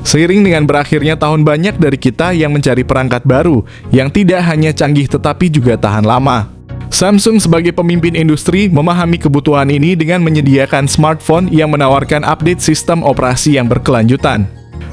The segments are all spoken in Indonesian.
Seiring dengan berakhirnya tahun, banyak dari kita yang mencari perangkat baru yang tidak hanya canggih tetapi juga tahan lama. Samsung sebagai pemimpin industri memahami kebutuhan ini dengan menyediakan smartphone yang menawarkan update sistem operasi yang berkelanjutan.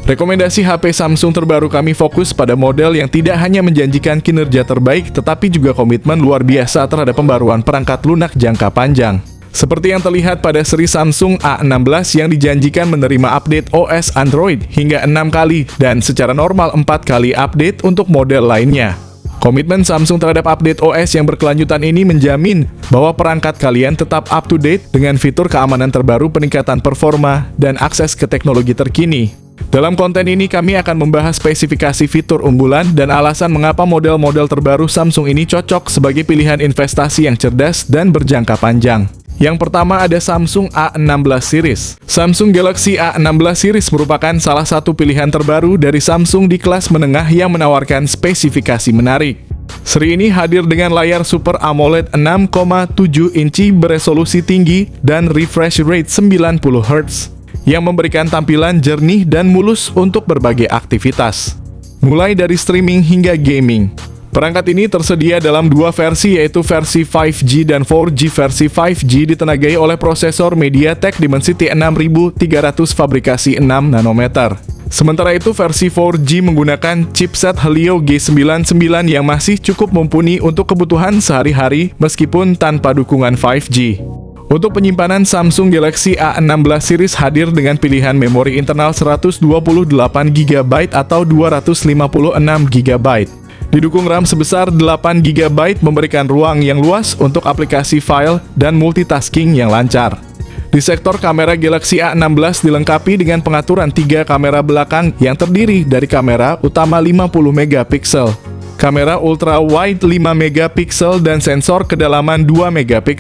Rekomendasi HP Samsung terbaru kami fokus pada model yang tidak hanya menjanjikan kinerja terbaik tetapi juga komitmen luar biasa terhadap pembaruan perangkat lunak jangka panjang. Seperti yang terlihat pada seri Samsung A16 yang dijanjikan menerima update OS Android hingga 6 kali dan secara normal 4 kali update untuk model lainnya. Komitmen Samsung terhadap update OS yang berkelanjutan ini menjamin bahwa perangkat kalian tetap up to date dengan fitur keamanan terbaru, peningkatan performa, dan akses ke teknologi terkini. Dalam konten ini kami akan membahas spesifikasi fitur unggulan dan alasan mengapa model-model terbaru Samsung ini cocok sebagai pilihan investasi yang cerdas dan berjangka panjang. Yang pertama ada Samsung A16 series. Samsung Galaxy A16 series merupakan salah satu pilihan terbaru dari Samsung di kelas menengah yang menawarkan spesifikasi menarik. Seri ini hadir dengan layar Super AMOLED 6,7 inci beresolusi tinggi dan refresh rate 90 Hz yang memberikan tampilan jernih dan mulus untuk berbagai aktivitas, mulai dari streaming hingga gaming. Perangkat ini tersedia dalam dua versi, yaitu versi 5G dan 4G. Versi 5G ditenagai oleh prosesor MediaTek Dimensity 6300 fabrikasi 6 nanometer. Sementara itu versi 4G menggunakan chipset Helio G99 yang masih cukup mumpuni untuk kebutuhan sehari-hari meskipun tanpa dukungan 5G. Untuk penyimpanan, Samsung Galaxy A16 series hadir dengan pilihan memori internal 128GB atau 256GB. Didukung RAM sebesar 8GB, memberikan ruang yang luas untuk aplikasi file dan multitasking yang lancar. Di sektor kamera, Galaxy A16 dilengkapi dengan pengaturan 3 kamera belakang yang terdiri dari kamera utama 50MP, kamera ultra wide 5MP dan sensor kedalaman 2MP.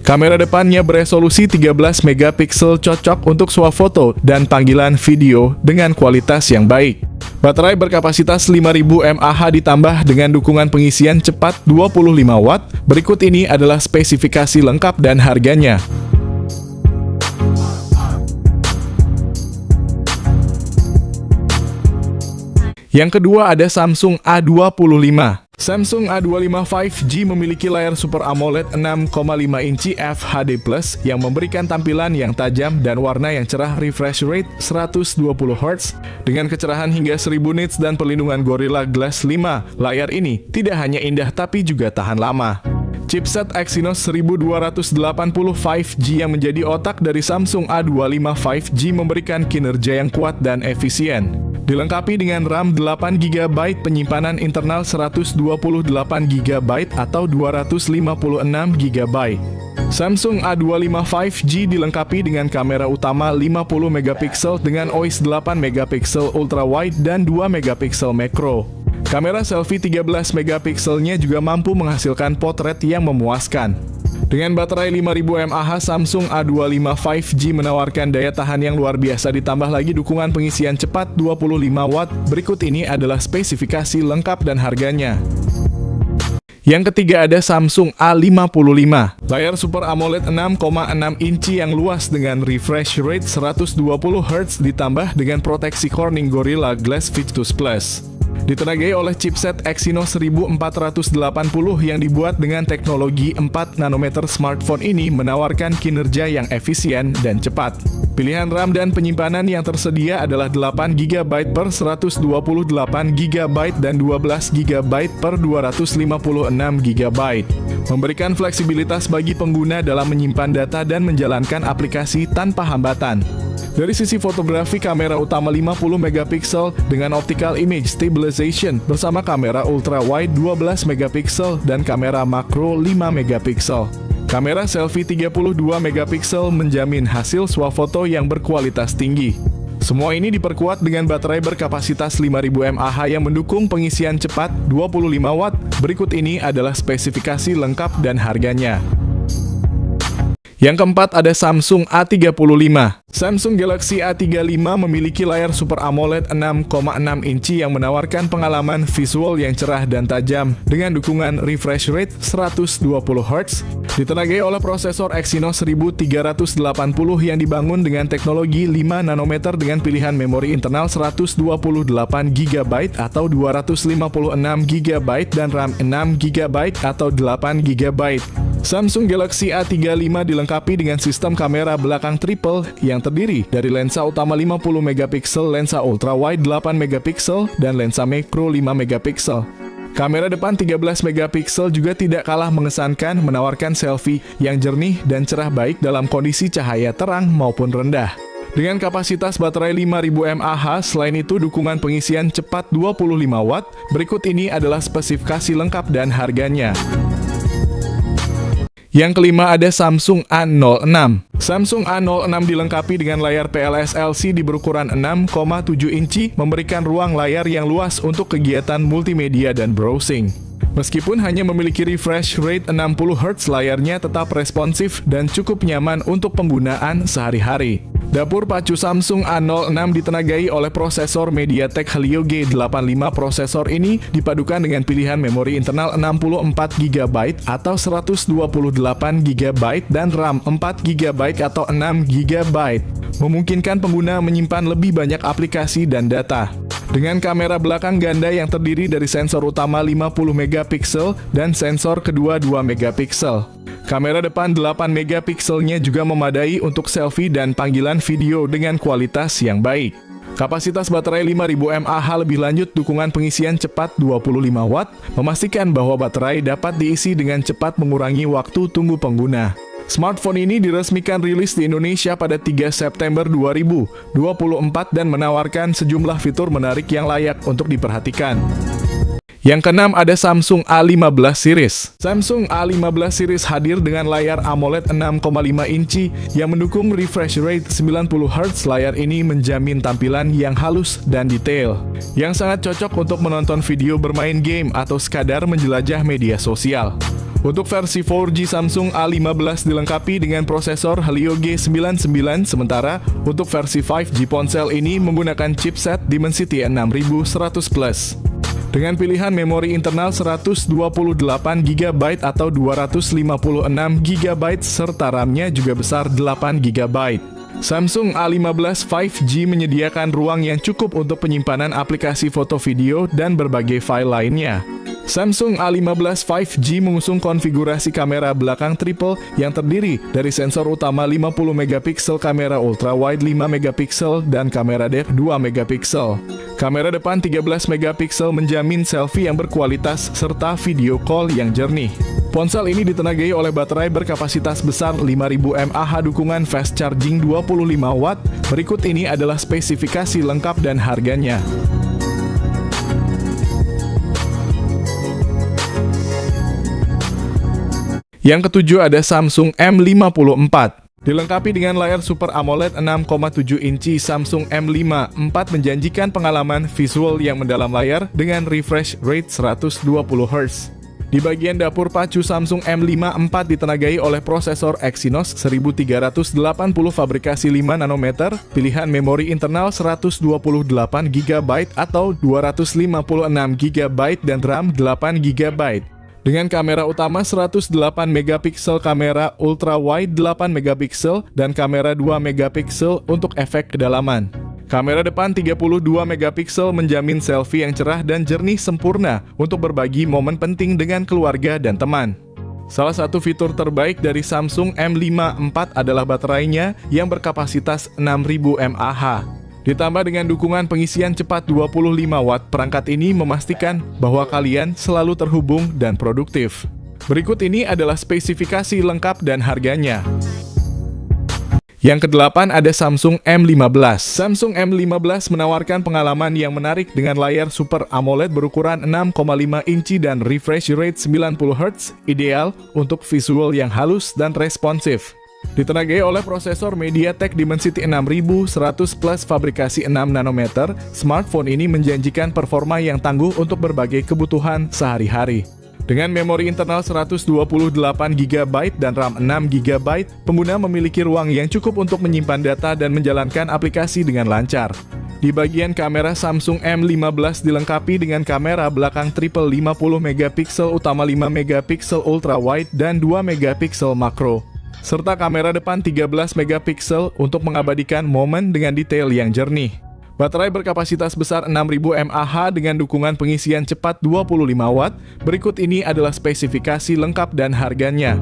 Kamera depannya beresolusi 13MP, cocok untuk swafoto dan panggilan video dengan kualitas yang baik. Baterai berkapasitas 5000 mAh ditambah dengan dukungan pengisian cepat 25 Watt. Berikut ini adalah spesifikasi lengkap dan harganya. Yang kedua ada Samsung A25. Samsung A25 5G memiliki layar Super AMOLED 6,5 inci FHD+ yang memberikan tampilan yang tajam dan warna yang cerah, refresh rate 120 Hz dengan kecerahan hingga 1000 nits dan perlindungan Gorilla Glass 5. Layar ini tidak hanya indah tapi juga tahan lama. Chipset Exynos 1280 5G yang menjadi otak dari Samsung A25 5G memberikan kinerja yang kuat dan efisien. Dilengkapi dengan RAM 8GB, penyimpanan internal 128GB atau 256GB. Samsung A25 5G dilengkapi dengan kamera utama 50MP dengan OIS 8MP ultra wide dan 2MP macro. Kamera selfie 13MP-nya juga mampu menghasilkan potret yang memuaskan. Dengan baterai 5000 mAh, Samsung A25 5G menawarkan daya tahan yang luar biasa ditambah lagi dukungan pengisian cepat 25 Watt. Berikut ini adalah spesifikasi lengkap dan harganya. Yang ketiga ada Samsung A55. Layar Super AMOLED 6,6 inci yang luas dengan refresh rate 120Hz ditambah dengan proteksi Corning Gorilla Glass Victus Plus. Ditenagai oleh chipset Exynos 1480 yang dibuat dengan teknologi 4 nanometer. Smartphone ini menawarkan kinerja yang efisien dan cepat. Pilihan RAM dan penyimpanan yang tersedia adalah 8GB per 128GB dan 12GB per 256GB. Memberikan fleksibilitas bagi pengguna dalam menyimpan data dan menjalankan aplikasi tanpa hambatan. Dari sisi fotografi, kamera utama 50MP dengan optical image stabilization bersama kamera ultra wide 12MP dan kamera makro 5MP. Kamera selfie 32MP menjamin hasil swafoto yang berkualitas tinggi. Semua ini diperkuat dengan baterai berkapasitas 5000 mAh yang mendukung pengisian cepat 25 Watt. Berikut ini adalah spesifikasi lengkap dan harganya. Yang keempat ada Samsung A35. Samsung Galaxy A35 memiliki layar Super AMOLED 6,6 inci yang menawarkan pengalaman visual yang cerah dan tajam dengan dukungan refresh rate 120 Hz, ditenagai oleh prosesor Exynos 1380 yang dibangun dengan teknologi 5 nanometer dengan pilihan memori internal 128 GB atau 256 GB dan RAM 6 GB atau 8 GB. Samsung Galaxy A35 dilengkapi dengan sistem kamera belakang triple yang terdiri dari lensa utama 50 megapiksel, lensa ultrawide 8 megapiksel, dan lensa makro 5 megapiksel. Kamera depan 13 megapiksel juga tidak kalah mengesankan, menawarkan selfie yang jernih dan cerah baik dalam kondisi cahaya terang maupun rendah. Dengan kapasitas baterai 5000 mAh, selain itu dukungan pengisian cepat 25 Watt. Berikut ini adalah spesifikasi lengkap dan harganya. Yang kelima ada Samsung A06. Samsung A06 dilengkapi dengan layar PLS LCD berukuran 6,7 inci, memberikan ruang layar yang luas untuk kegiatan multimedia dan browsing. Meskipun hanya memiliki refresh rate 60 Hz, layarnya tetap responsif dan cukup nyaman untuk penggunaan sehari-hari. Dapur pacu Samsung A06 ditenagai oleh prosesor MediaTek Helio G85. Prosesor ini dipadukan dengan pilihan memori internal 64 GB atau 128 GB dan RAM 4 GB atau 6 GB, memungkinkan pengguna menyimpan lebih banyak aplikasi dan data. Dengan kamera belakang ganda yang terdiri dari sensor utama 50 megapiksel dan sensor kedua 2 megapiksel. Kamera depan 8 megapikselnya juga memadai untuk selfie dan panggilan video dengan kualitas yang baik. Kapasitas baterai 5000 mAh, lebih lanjut dukungan pengisian cepat 25 Watt, memastikan bahwa baterai dapat diisi dengan cepat mengurangi waktu tunggu pengguna. Smartphone ini diresmikan rilis di Indonesia pada 3 September 2024 dan menawarkan sejumlah fitur menarik yang layak untuk diperhatikan. Yang keenam ada Samsung A15 series. Samsung A15 series hadir dengan layar AMOLED 6,5 inci yang mendukung refresh rate 90 Hz. Layar ini menjamin tampilan yang halus dan detail, yang sangat cocok untuk menonton video, bermain game, atau sekadar menjelajah media sosial. Untuk versi 4G, Samsung A15 dilengkapi dengan prosesor Helio G99, sementara untuk versi 5G ponsel ini menggunakan chipset Dimensity 6100 Plus. Dengan pilihan memori internal 128 GB atau 256 GB serta RAM-nya juga besar 8 GB. Samsung A15 5G menyediakan ruang yang cukup untuk penyimpanan aplikasi foto, video, dan berbagai file lainnya. Samsung A15 5G mengusung konfigurasi kamera belakang triple yang terdiri dari sensor utama 50 megapiksel, kamera ultrawide 5 megapiksel, dan kamera depth 2 megapiksel. Kamera depan 13 megapiksel menjamin selfie yang berkualitas serta video call yang jernih. Ponsel ini ditenagai oleh baterai berkapasitas besar 5000 mAh, dukungan fast charging 25 Watt. Berikut ini adalah spesifikasi lengkap dan harganya. Yang ketujuh ada Samsung M54. Dilengkapi dengan layar Super AMOLED 6,7 inci, Samsung M54 menjanjikan pengalaman visual yang mendalam layar dengan refresh rate 120 Hz. Di bagian dapur pacu, Samsung M54 ditenagai oleh prosesor Exynos 1380 fabrikasi 5 nanometer, pilihan memori internal 128 GB atau 256 GB dan RAM 8 GB. Dengan kamera utama 108 megapiksel, kamera ultrawide 8 megapiksel, dan kamera 2 megapiksel untuk efek kedalaman. Kamera depan 32 megapiksel menjamin selfie yang cerah dan jernih sempurna untuk berbagi momen penting dengan keluarga dan teman. Salah satu fitur terbaik dari Samsung M54 adalah baterainya yang berkapasitas 6000 mAh. Ditambah dengan dukungan pengisian cepat 25 Watt, perangkat ini memastikan bahwa kalian selalu terhubung dan produktif. Berikut ini adalah spesifikasi lengkap dan harganya. Yang kedelapan ada Samsung M15. Samsung M15 menawarkan pengalaman yang menarik dengan layar Super AMOLED berukuran 6,5 inci dan refresh rate 90 Hz, ideal untuk visual yang halus dan responsif. Ditenagai oleh prosesor MediaTek Dimensity 6100 Plus fabrikasi 6 nanometer, smartphone ini menjanjikan performa yang tangguh untuk berbagai kebutuhan sehari-hari. Dengan memori internal 128GB dan RAM 6GB, pengguna memiliki ruang yang cukup untuk menyimpan data dan menjalankan aplikasi dengan lancar. Di bagian kamera, Samsung M15 dilengkapi dengan kamera belakang triple 50MP utama 5MP ultra wide dan 2MP makro, serta kamera depan 13MP untuk mengabadikan momen dengan detail yang jernih. Baterai berkapasitas besar 6000 mAh dengan dukungan pengisian cepat 25 Watt. Berikut ini adalah spesifikasi lengkap dan harganya.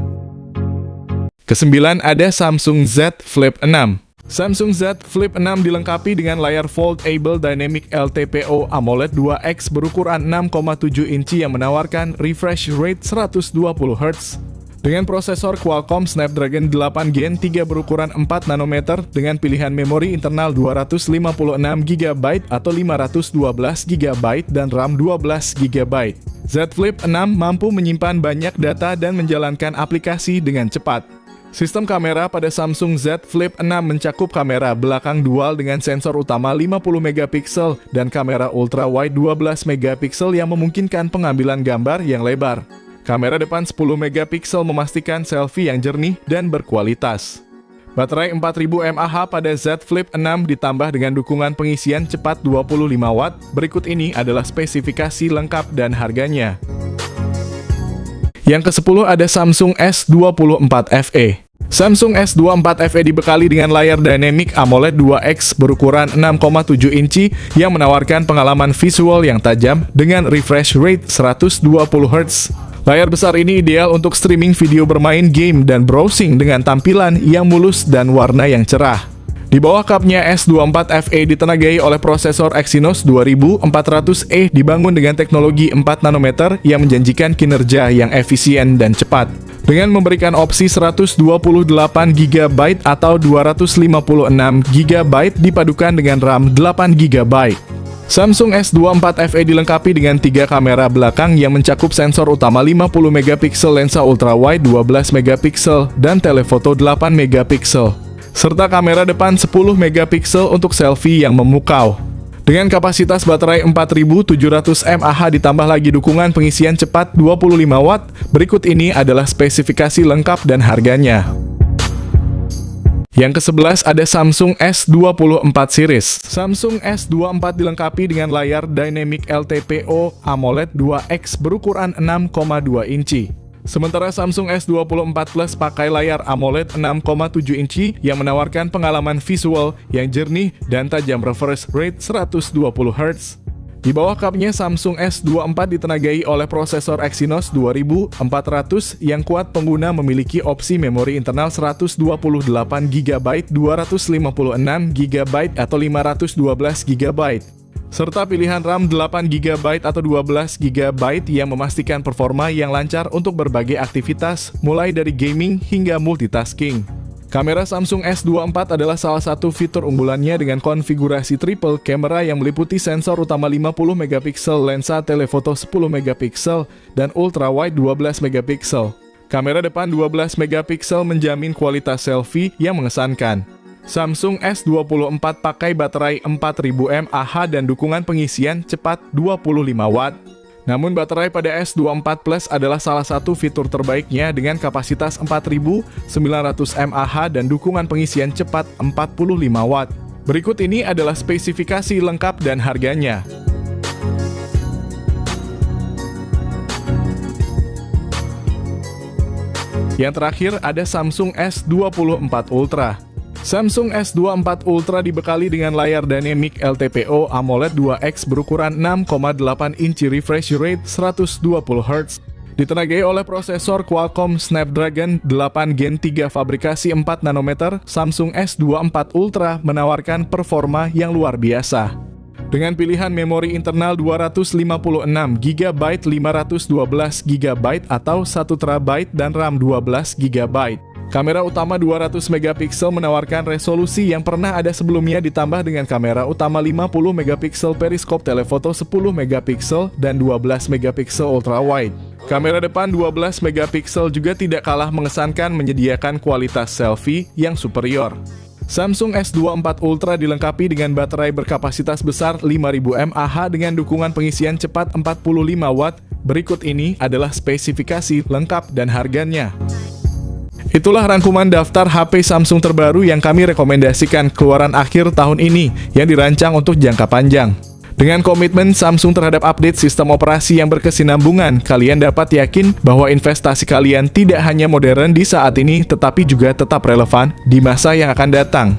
Kesembilan, ada Samsung Z Flip 6. Samsung Z Flip 6 dilengkapi dengan layar Foldable Dynamic LTPO AMOLED 2X berukuran 6,7 inci yang menawarkan refresh rate 120Hz. Dengan prosesor Qualcomm Snapdragon 8 Gen 3 berukuran 4 nanometer dengan pilihan memori internal 256GB atau 512GB dan RAM 12GB. Z Flip 6 mampu menyimpan banyak data dan menjalankan aplikasi dengan cepat. Sistem kamera pada Samsung Z Flip 6 mencakup kamera belakang dual dengan sensor utama 50MP dan kamera ultra wide 12MP yang memungkinkan pengambilan gambar yang lebar. Kamera depan 10MP memastikan selfie yang jernih dan berkualitas. Baterai 4000 mAh pada Z Flip 6 ditambah dengan dukungan pengisian cepat 25 Watt. Berikut ini adalah spesifikasi lengkap dan harganya. Yang ke-10 ada Samsung S24 FE. Samsung S24 FE dibekali dengan layar Dynamic AMOLED 2X berukuran 6,7 inci yang menawarkan pengalaman visual yang tajam dengan refresh rate 120Hz. Layar besar ini ideal untuk streaming video, bermain game, dan browsing dengan tampilan yang mulus dan warna yang cerah. Di bawah kapnya, S24 FE ditenagai oleh prosesor Exynos 2400E dibangun dengan teknologi 4 nanometer yang menjanjikan kinerja yang efisien dan cepat. Dengan memberikan opsi 128GB atau 256GB dipadukan dengan RAM 8GB. Samsung S24 FE dilengkapi dengan 3 kamera belakang yang mencakup sensor utama 50MP, lensa ultrawide 12MP, dan telefoto 8MP, serta kamera depan 10MP untuk selfie yang memukau. Dengan kapasitas baterai 4700 mAh ditambah lagi dukungan pengisian cepat 25 Watt, berikut ini adalah spesifikasi lengkap dan harganya. Yang ke-11 ada Samsung S24 series. Samsung S24 dilengkapi dengan layar Dynamic LTPO AMOLED 2X berukuran 6,2 inci. Sementara Samsung S24 Plus pakai layar AMOLED 6,7 inci yang menawarkan pengalaman visual yang jernih dan tajam refresh rate 120Hz. Di bawah kapnya, Samsung S24 ditenagai oleh prosesor Exynos 2400 yang kuat. Pengguna memiliki opsi memori internal 128GB, 256GB atau 512GB, serta pilihan RAM 8GB atau 12GB yang memastikan performa yang lancar untuk berbagai aktivitas, mulai dari gaming hingga multitasking. Kamera Samsung S24 adalah salah satu fitur unggulannya dengan konfigurasi triple kamera yang meliputi sensor utama 50MP, lensa telefoto 10MP, dan ultrawide 12MP. Kamera depan 12MP menjamin kualitas selfie yang mengesankan. Samsung S24 pakai baterai 4000 mAh dan dukungan pengisian cepat 25 Watt. Namun baterai pada S24 Plus adalah salah satu fitur terbaiknya dengan kapasitas 4900 mAh dan dukungan pengisian cepat 45 Watt. Berikut ini adalah spesifikasi lengkap dan harganya. Yang terakhir ada Samsung S24 Ultra. Samsung S24 Ultra dibekali dengan layar Dynamic LTPO AMOLED 2X berukuran 6,8 inci, refresh rate 120Hz. Ditenagai oleh prosesor Qualcomm Snapdragon 8 Gen 3 fabrikasi 4 nanometer, Samsung S24 Ultra menawarkan performa yang luar biasa. Dengan pilihan memori internal 256GB, 512GB atau 1TB dan RAM 12GB. Kamera utama 200MP menawarkan resolusi yang pernah ada sebelumnya ditambah dengan kamera utama 50MP, periskop telefoto 10MP dan 12MP ultrawide. Kamera depan 12MP juga tidak kalah mengesankan, menyediakan kualitas selfie yang superior. Samsung S24 Ultra dilengkapi dengan baterai berkapasitas besar 5000 mAh dengan dukungan pengisian cepat 45 Watt Berikut ini adalah spesifikasi lengkap dan harganya. Itulah rangkuman daftar HP Samsung terbaru yang kami rekomendasikan keluaran akhir tahun ini yang dirancang untuk jangka panjang. Dengan komitmen Samsung terhadap update sistem operasi yang berkesinambungan, kalian dapat yakin bahwa investasi kalian tidak hanya modern di saat ini, tetapi juga tetap relevan di masa yang akan datang.